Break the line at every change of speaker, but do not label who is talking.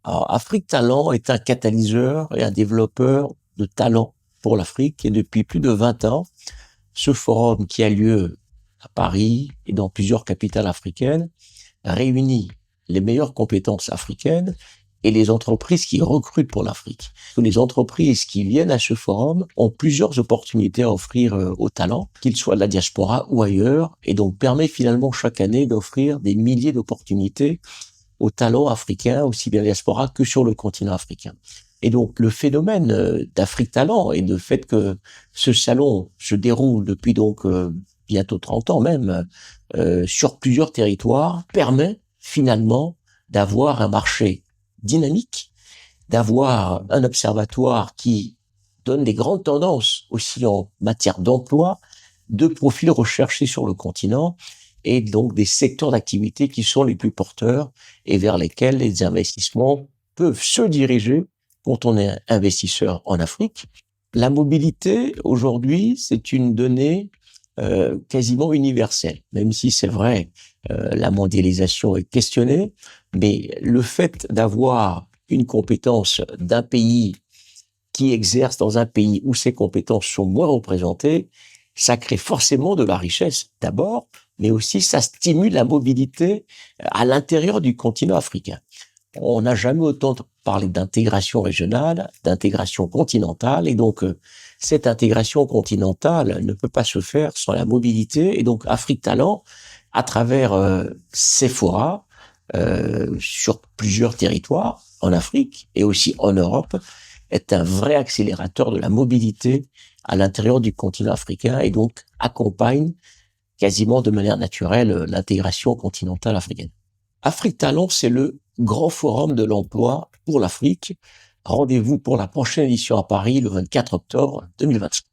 Alors, Afrique Talent est un catalyseur et un développeur de talent pour l'Afrique. Et depuis plus de 20 ans, ce forum qui a lieu à Paris et dans plusieurs capitales africaines réunit les meilleures compétences africaines et les entreprises qui recrutent pour l'Afrique. Les entreprises qui viennent à ce forum ont plusieurs opportunités à offrir aux talents, qu'ils soient de la diaspora ou ailleurs, et donc permet finalement chaque année d'offrir des milliers d'opportunités aux talents africains, aussi bien diaspora que sur le continent africain. Et donc, le phénomène d'Afrique Talent et le fait que ce salon se déroule depuis donc bientôt 30 ans même, sur plusieurs territoires, permet finalement d'avoir un marché dynamique, d'avoir un observatoire qui donne des grandes tendances aussi en matière d'emploi, de profils recherchés sur le continent, et donc des secteurs d'activité qui sont les plus porteurs et vers lesquels les investissements peuvent se diriger quand on est investisseur en Afrique. La mobilité, aujourd'hui, c'est une donnée quasiment universelle, même si c'est vrai, la mondialisation est questionnée, mais le fait d'avoir une compétence d'un pays qui exerce dans un pays où ces compétences sont moins représentées, ça crée forcément de la richesse d'abord, mais aussi ça stimule la mobilité à l'intérieur du continent africain. On n'a jamais autant parlé d'intégration régionale, d'intégration continentale, et donc cette intégration continentale ne peut pas se faire sans la mobilité, et donc Afrique Talent, à travers Sephora, sur plusieurs territoires en Afrique et aussi en Europe, est un vrai accélérateur de la mobilité à l'intérieur du continent africain et donc accompagne quasiment de manière naturelle l'intégration continentale africaine. Afrique Talent, c'est le grand forum de l'emploi pour l'Afrique. Rendez-vous pour la prochaine édition à Paris le 24 octobre 2025.